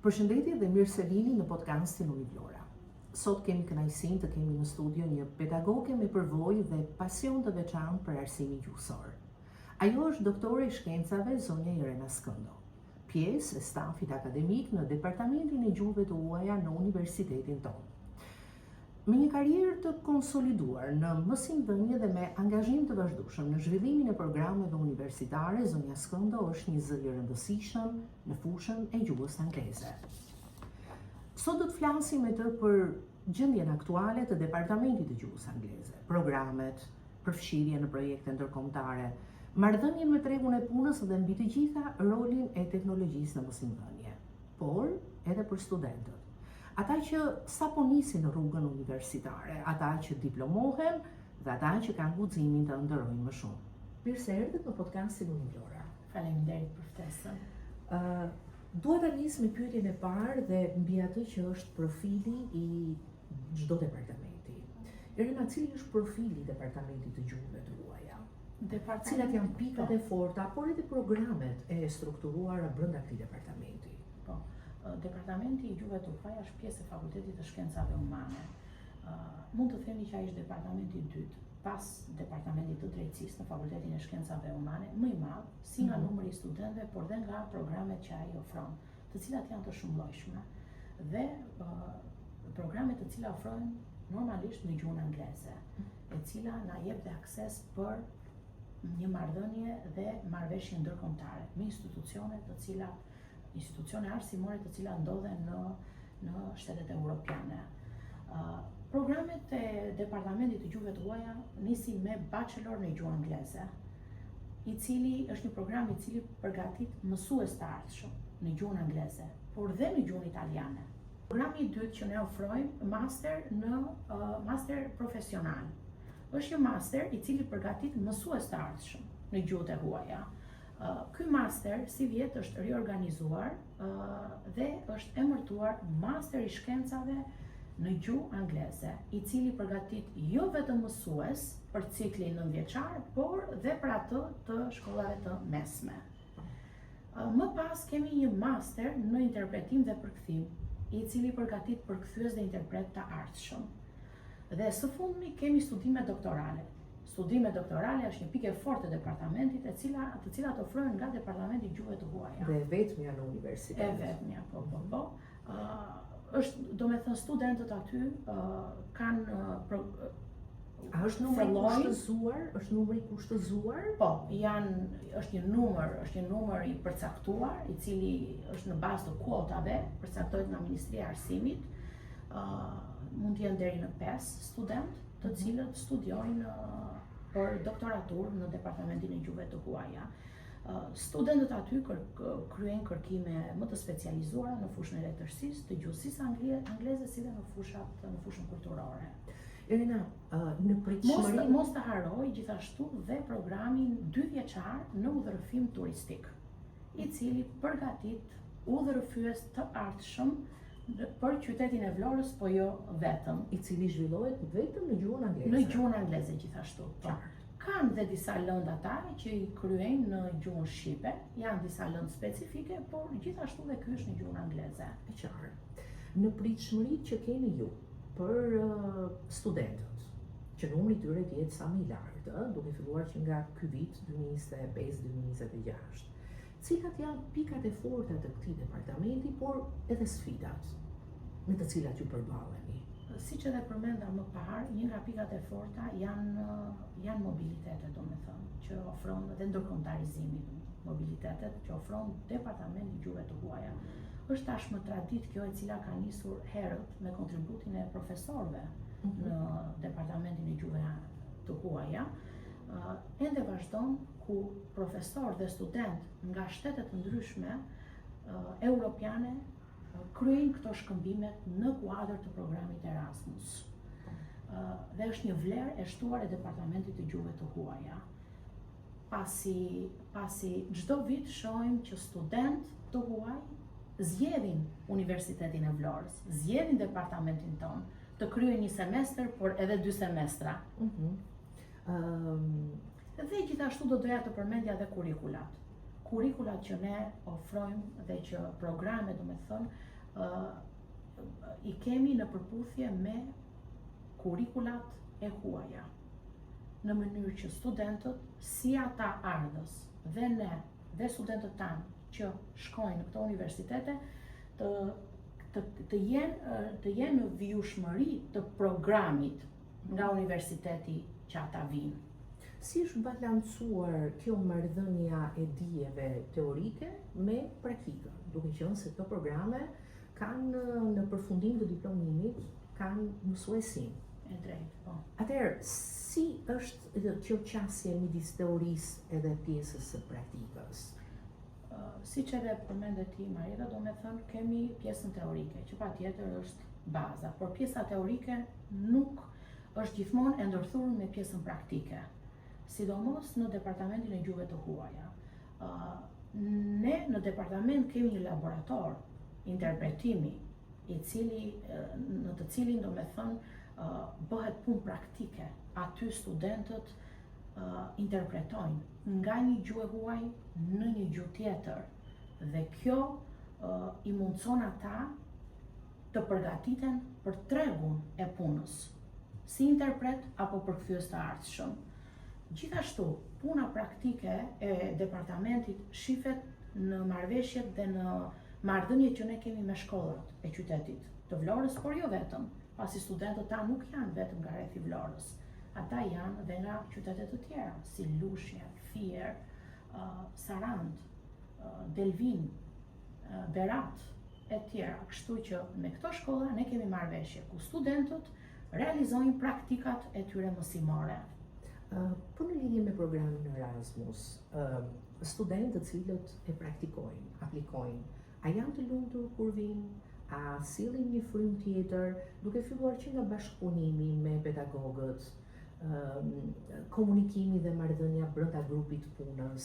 Përshëndetje dhe mirë se vini në podcastin Univlora. Sot kemi kënaqësinë të kemi në studio një pedagoge me përvojë dhe pasion të veçantë për arsimin gjuhësor. Ajo është doktore i shkencave zonja Irena Skëndo, pjesë e stafit akademik në Departamentin e Gjuhëve të Huaja në Universitetin tonë. Me një karrierë të konsoliduar në mësimdhënie dhe me angazhim të vazhdueshëm në zhvillimin e programeve universitare, zonja Skëndo është një zë i rëndësishëm në fushën e gjuhës angleze. Sot do të flasim me të për gjendjen aktuale të Departamentit të Gjuhës Angleze, programet, përfshirje në projekte ndërkombëtare, marrëdhënien me tregun e punës dhe mbi të gjitha rolin e teknologjisë në mësimdhënie, por edhe për studentët. Ata që sapo nisin në rrugën universitare, ata që diplomohen dhe ata që kanë guximin të ndërrojnë më shumë. Mirë se erdhët në podcastin Univlora. Faleminderit për ftesën. Dua ta nis me pyetjen e parë dhe mbi atë që është profili i çdo departamenti. Irena, cili është profili i Departamentit të Gjuhëve të Huaja? Cilat janë pikat e forta, por edhe programet e strukturuara brenda këtij departamenti? Departamenti i Gjuhëve të Huaja është pjesë e Fakultetit të Shkencave Humane. Mund të themi që ai është departamenti i dytë, pas departamentit të drejtësisë në Fakultetin e Shkencave Humane, më i madh si nga numri i studentëve, por dhe nga programet që ai ofron, të cilat janë të shumëllojshme dhe programet të cilat ofrojnë normalisht në gjuhën angleze, e cila na jep dhe akses për një marrëdhënie dhe marrëveshje ndërkombëtare me institucione arsimore të cilat ndodhen në shtetet evropiane. Programet e Departamentit të Gjuhëve të Huaja nisin me bachelor në gjuhë angleze, i cili është një program i cili përgatit mësues të ardhshëm në gjuhën angleze, por dhe në gjuhën italiane. Programi i dytë që ne ofrojmë master profesional. Është një master i cili përgatit mësues të ardhshëm në gjuhët e huaja. Ky master si vjet është riorganizuar dhe është emërtuar Master i Shkencave në gjuhë angleze, i cili përgatit jo vetëm mësues për ciklin 9-vjeçar, por dhe për atë të shkollave të mesme. Më pas kemi një master në interpretim dhe përkthim, i cili përgatit përkthyes dhe interpret të ardhshëm. Dhe së fundmi kemi studime doktorale. Studime doktorale është një pikë e fortë e departamentit, të cilat ofrohen nga Departamenti i Gjuhëve të Huaja. Dhe vetmja në universitet. E vetmja, po. Domethënë studentët aty kanë është numri kushtëzuar? Është numri kushtëzuar? Po, është një numër i përcaktuar, i cili është në bazë të kuotave, përcaktohet nga Ministria e Arsimit. Mund të jenë deri në 5 student, të cilët studiojnë për doktoratur në Departamentin e Gjuhëve të Huaja. Studentët aty kryejnë kërkime më të specializuara në fushën e letërsisë, të gjuhësisë angleze, si dhe në fushën kulturore. Irena, në pritshmëri mos të haroj gjithashtu dhe programin 2-vjeçar në udhërrëfim turistik, i cili përgatit udhërrëfyes të ardhshëm për qytetin e Vlorës, po jo vetëm, i cili zhvillohet vetëm në gjuhën angleze. Në gjuhën angleze gjithashtu. Kanë dhe disa lëndë ata që i kryejnë në gjuhën shqipe, janë disa lëndë specifike, por gjithashtu dhe ky është në gjuhën angleze. E qartë. Në pritshmëritë që keni ju për studentët, që numri i tyre të jetë sa më i lartë, duke filluar që nga ky vit 2025-2026. Cilat janë pikat e forta të këtij departamenti, por edhe sfidat me të cilat ju përballeni? Siç edhe përmenda më parë, një nga pikat e forta janë mobilitetet, domethënë, që ofron dhe ndërkombëtarizimi, mobilitetet që ofron Departamenti i Gjuhëve të Huaja. Është tashmë traditë kjo, e cila ka nisur herët me kontributin e profesorëve në Departamentin e Gjuhëve të Huaja. Ende vazhdon ku profesor dhe student nga shtetet të ndryshme europiane kryejnë këto shkëmbimet në kuadër të programit Erasmus. Dhe është një vlerë e shtuar e Departamentit të Gjuhëve të Huaja. Pasi çdo vit shohim që student të huaj zgjedhin Universitetin e Vlorës, zgjedhin departamentin ton, të kryejnë një semestër, por edhe 2 semestra. Dhe gjithashtu do doja të përmendja dhe kurrikulat. Kurrikulat që ne ofrojmë dhe që programe, domethënë, I kemi në përputhje me kurrikulat e huaja, në mënyrë që studentët, si ata ardhës dhe ne dhe studentët tanë që shkojnë në këto universitete, të jenë në vjushmëri të programit nga universiteti që ata vinë. Si është balancuar kjo marrëdhënia e dijeve teorike me praktikën, duke qenë se këto programe kanë në përfundim të diplomimit kanë mësuesin. E drejtë, po. Atëherë, si është kjo qasje midis teorisë edhe pjesës së praktikës? Siç edhe përmende ti, Marita, do me thënë, kemi pjesën teorike, që patjetër është baza, por pjesa teorike nuk është gjithmonë e ndërthurur me pjesën praktike, sidomos në departamentin e gjuhëve të huaja. Ne në departament kemi një laborator interpretimi, në të cilin do me thënë bëhet punë praktike. Aty studentët interpretojnë nga një gjuhë huaj në një gjuhë tjetër. Dhe kjo i mundson ata të përgatiten për tregun e punës, si interpret apo përkthyes të ardhshëm. Gjithashtu, puna praktike e departamentit shifet në marrëveshjet dhe në marrëdhëniet që ne kemi me shkollat e qytetit të Vlorës, por jo vetëm, pasi studentët ta nuk janë vetëm nga rrethi Vlorës. Ata janë dhe nga qytete të tjera, si Lushje, Fier, Sarand, Delvin, Berat e tjera. Kështu që me këto shkolla ne kemi marrëveshje ku studentët realizojnë praktikat e tyre mësimore. Për në lidhje me programin Erasmus, studentët cilët e praktikojnë, aplikojnë, a janë të lumtur kur vinë, a sillin një frym tjetër, duke filluar që nga bashkëpunimi me pedagogët, komunikimi dhe marrëdhënia brenda grupit punës.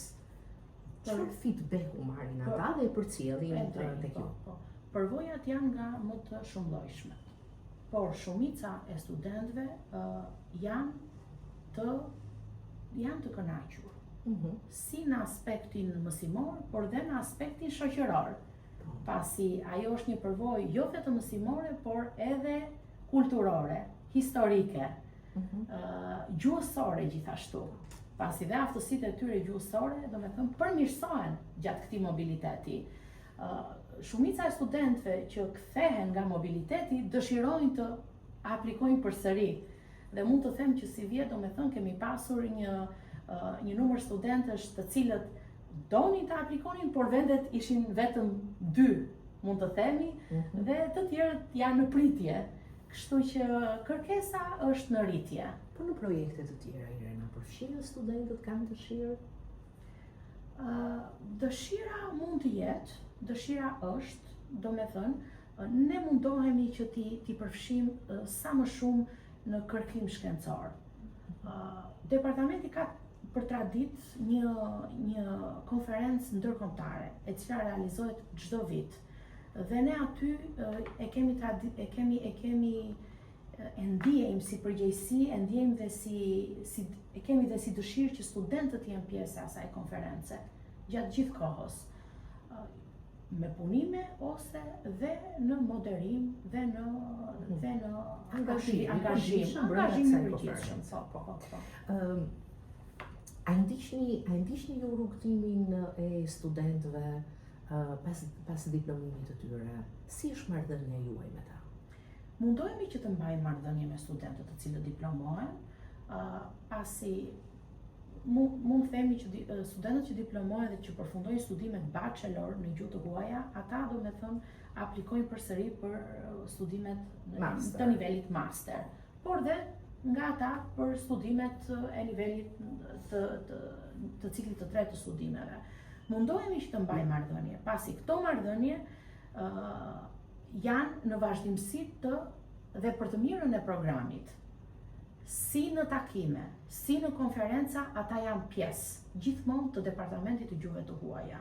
Çfarë feedback-u marrin ata dhe e përcjellin tek ju? Përvojat janë nga më të shumëllojshmet, por shumica e studentëve janë të kënaqur, si në aspektin mësimor, por dhe në aspektin shoqëror, pasi ajo është një përvojë jo vetëm mësimore, por edhe kulturore, historike, gjuhësore gjithashtu, pasi dhe aftësitë e tyre gjuhësore, do me thënë, përmirësohen gjatë këtij mobiliteti. Shumica e studentëve që kthehen nga mobiliteti dëshirojnë të aplikojnë përsëri. Dhe mund të them që si vjet, do me thënë, kemi pasur një numër studentësh të cilët donin të aplikonin, por vendet ishin vetëm 2, mund të themi, dhe të tjerët janë në pritje. Kështu që kërkesa është në rritje. Po në projekte të tjera, Irena, përfshirën studentët kanë dëshirë? Dëshira mund të jetë, dëshira është, do me thënë, ne mundohemi që ti përfshim sa më shumë në kërkim shkencor. Departamenti ka për traditë një konferencë ndërkombëtare, e cila realizohet çdo vit. Dhe ne aty e ndjejmë si përgjegjësi, e ndjejmë dhe kemi dhe si dëshirë që studentët jenë pjesë e asaj konference gjatë gjithë kohës, me punime ose dhe në moderim dhe në angazhim i përgjithshëm. A ndiqni ju rrugtimin e studentëve pas diplomimit të tyre? Si është marrëdhënia juaj me ta? Mundohemi që të mbajmë marrëdhënie me studentët të cilët diplomohen, pasi mund të themi që studentët që diplomohen dhe që përfundojnë studimet bachelor në gjuhë të huaja, ata do me thënë aplikojnë përsëri për studimet të nivelit master, por dhe nga ata për studimet e nivelit të ciklit të tretë të studimeve. Mundohemi që të mbajmë marrëdhënie, pasi këto marrëdhënie janë në vazhdimsi dhe për të mirën e programit. Si në takime, si në konferenca, ata janë pjesë gjithmonë të departamentit të gjuhëve të huaja.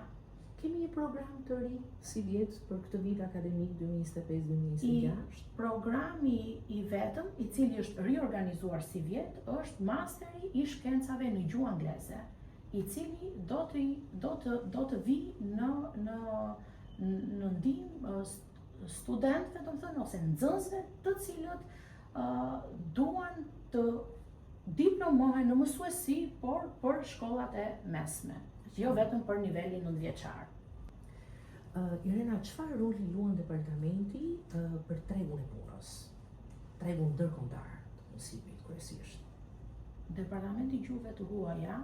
Kemi një program të ri si vjet për këtë vit akademik 2025-2026? Programi i vetëm, i cili është riorganizuar si vjet, është masteri i shkencave në gjuhë angleze, i cili do të vi në ndihmë studentëve, do të thënë, ose nxënësve të cilët duan të diplomohen në mësuesi, por për shkollat e mesme, jo vetëm për nivelin 9-vjeçar. Irena, çfarë roli luan departamenti për tregun e punës? Tregun ndërkombëtar të mësimit kryesisht. Departamenti i Gjuhëve të Huaja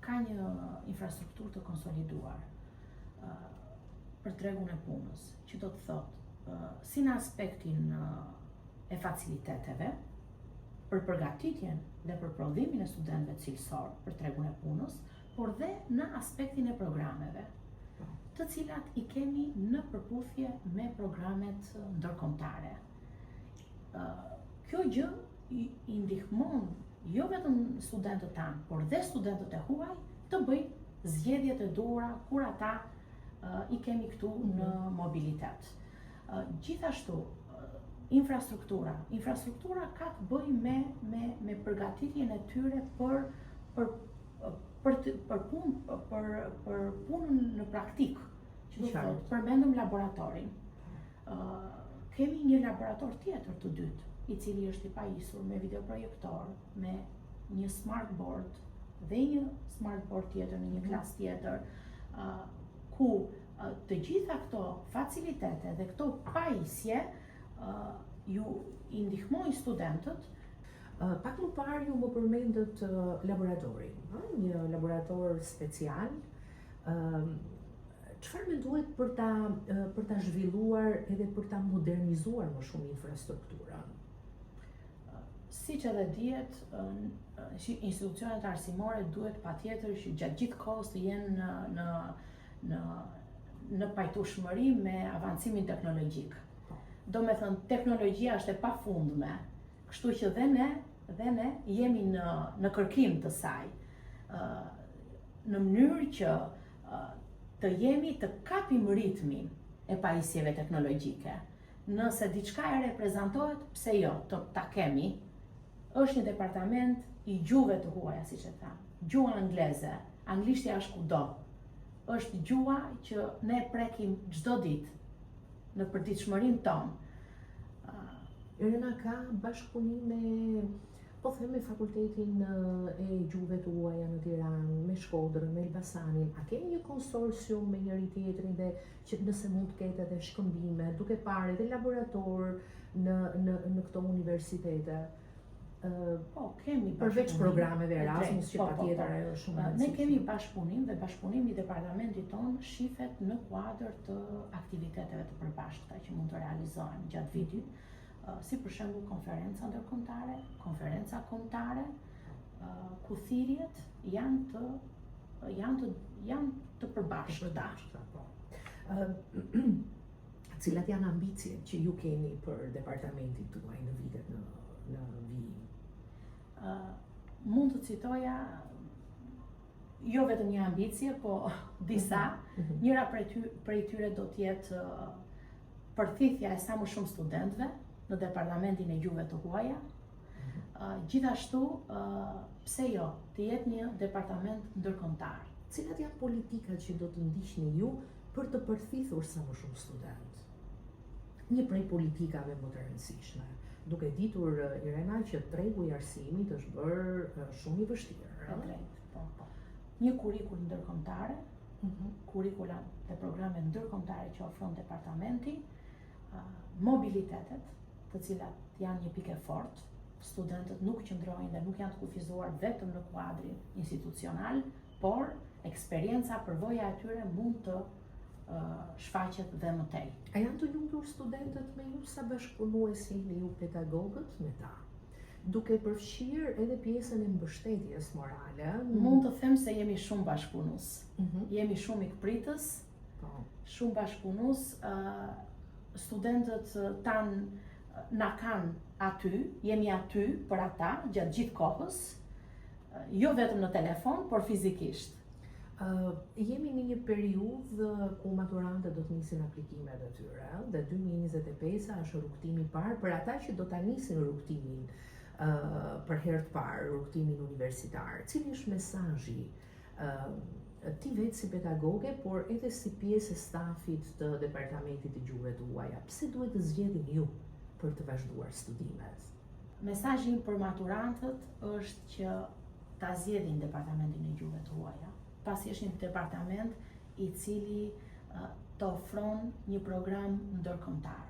ka një infrastrukturë të konsoliduar për tregun e punës, që do të thotë si në aspektin e faciliteteve, për përgatitjen dhe për prodhimin e studentëve cilësor për tregun e punës, por dhe në aspektin e programeve, të cilat i kemi në përputhje me programet ndërkombëtare. Kjo gjë i ndihmon jo vetëm studentët tanë, por dhe studentët e huaj të bëjnë zgjedhjet e duhura kur ata i kemi këtu në mobilitet. Gjithashtu, infrastruktura ka të bëjë me përgatitjen e tyre për punën në praktik, që do të thotë, përmendëm laboratorin. Kemi një laborator tjetër të dytë, i cili është i pajisur me videoprojektor, me një smartboard dhe një smartboard tjetër në një klasë tjetër, ku të gjitha këto facilitete dhe këto pajisje ju i ndihmojnë studentët. Pak më parë ju më përmendët laboratorin, një laborator special. Çfarë menduhet për ta zhvilluar edhe për ta modernizuar më shumë infrastrukturën? Siç edhe dihet, institucionet arsimore duhet patjetër që gjatë gjithë kohës të jenë në pajtueshmëri me avancimin teknologjik. Do me thënë, teknologjia është e pafundme, kështu që dhe ne jemi në kërkim të saj, në mënyrë që të jemi të kapim ritmin e pajisjeve teknologjike. Nëse diçka e reprezentohet, pse jo, ta kemi. Është një departament i gjuhëve të huaja, siç e tham. Gjuha angleze, anglishtja është kudo. Është gjuha që ne prekim çdo ditë në përditshmërinë tonë. Irena, ka bashkëpunim me fakultetin e gjuhëve të huaja në Tiranë, me Shkodrën, me Elbasanin. A keni një konsorcium me njëri tjetrin dhe që nëse mund të ketë edhe shkëmbime, duke parë edhe laborator në këto universitete? Po, kemi bashkëpunim. Përveç programeve Erasmus, që patjetër ajo është shumë e rëndësishme. Ne kemi bashkëpunim dhe bashkëpunimi i departamentit tonë shifet në kuadër të aktiviteteve të përbashkëta që mund të realizohen gjatë vitit, si për shembull konferenca ndërkombëtare, konferenca kombëtare, ku thirrjet janë të përbashkëta. Cilat janë ambicjet që ju keni për departamentin tuaj në vitet në vijim? Mund të citoja jo vetëm një ambicie, po disa. Njëra prej tyre do të jetë përthithja e sa më shumë studentëve në departamentin e gjuhëve të huaja. Gjithashtu, pse jo, të jetë një departament ndërkombëtar. Cilat janë politikat që do të ndiqni ju për të përthithur sa më shumë student? Një prej politikave më të rëndësishme, duke ditur, Irena, që tregu i arsimit është bërë shumë i vështirë. Një kurikull ndërkombëtare, kurikula dhe programe ndërkombëtare që ofron departamenti, mobilitetet, të cilat janë një pikë e fortë. Studentët nuk qëndrojnë dhe nuk janë të kufizuar vetëm në kuadrin institucional, por eksperienca, përvoja e tyre mund të shfaqet dhe më tej. A janë të lumtur studentët me ju sa bashkëpunuesi me ju pedagogët me ta? Duke përfshirë edhe pjesën e mbështetjes morale. Mund të them se jemi shumë bashkëpunues. Jemi shumë ikpritës, shumë bashkëpunues. Studentët tanë na kanë aty, jemi aty për ata gjatë gjithë kohës, jo vetëm në telefon, por fizikisht. Jemi në një periudhë ku maturantët do të nisin aplikimet e tyre, dhe 2025 është rrugtimi i parë për ata që do ta nisin rrugtimin për herë të parë, rrugtimin universitar. Cili është mesazhi Ti vetë si pedagoge, por edhe si pjesë e stafit të Departamentit të Gjuhëve të Huaja, pse duhet të zgjedhin ju për të vazhduar studimet? Mesazhi im për maturantët është që ta zgjedhin Departamentin e Gjuhëve të Huaja, pasi është një departament i cili të ofron një program ndërkombëtar.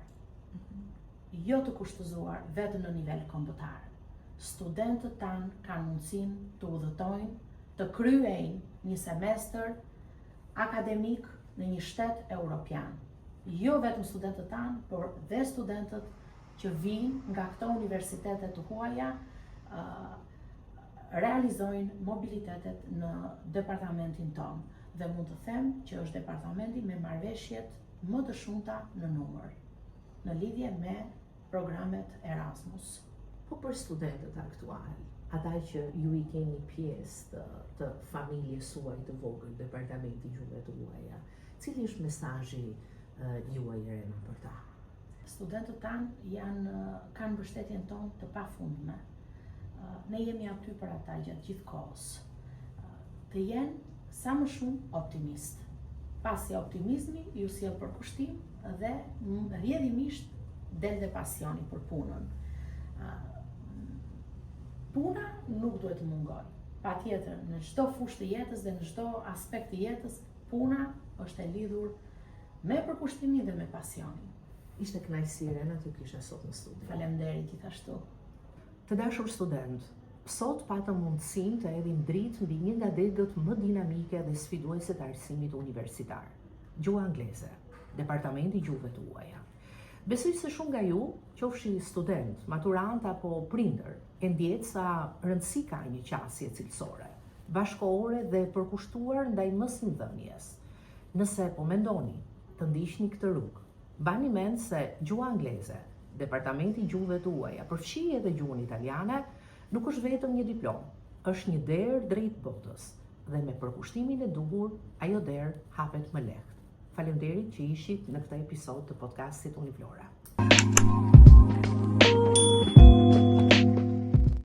Jo të kushtëzuar vetëm në nivel kombëtar. Studentët tanë kanë mundësinë të udhëtojnë, të kryejnë një semestër akademik në një shtet evropian. Jo vetëm studentët tanë, por dhe studentët që vinë nga këto universitetet të huaja realizojnë mobilitetet në departamentin tonë. Dhe mund të them që është departamenti me marrëveshjet më të shumta në numër, në lidhje me programet Erasmus. Po për studentët aktual, ata që ju i keni pjesë të familjes suaj të vogël, Departamenti i Gjuhëve të Huaja, cili është mesazhi juaj i rena për ta? Studentët tanë kanë mbështetjen tonë të pafundme. Ne jemi aty për ata gjatë gjithë kohës. Të jenë sa më shumë optimist. Pasi optimizmi ju sjell përkushtim dhe rrjedhimisht del dhe pasioni për punën. Puna nuk duhet të mungoj. Patjetër, në çdo fushë të jetës dhe në çdo aspekt të jetës, puna është e lidhur me përkushtimin dhe me pasionin. Ishte kënaqësi Rena të kisha sot në studio. Faleminderit gjithashtu. Të dashur student, sot patëm mundësinë të hedhim dritë mbi një nga degët më dinamike dhe sfiduese të arsimit universitar. Gjuha angleze, Departamenti i Gjuhëve të Huaja. Besoj se shumë nga ju, qofshi student, maturant apo prindër, e ndjet sa rëndësi ka një qasje cilësore, bashkëkohore dhe përkushtuar ndaj mësimdhënies. Nëse po mendoni të ndiqni këtë rrugë, bani mend se gjuha angleze, Departamenti i Gjuhëve të Huaja, përfshi edhe gjuhën italiane, nuk është vetëm një diplomë, është një derë drejt botës dhe me përkushtimin e duhur, ajo derë hapet më lehtë. Faleminderit që ishit në këtë episod të podcastit Uniflora.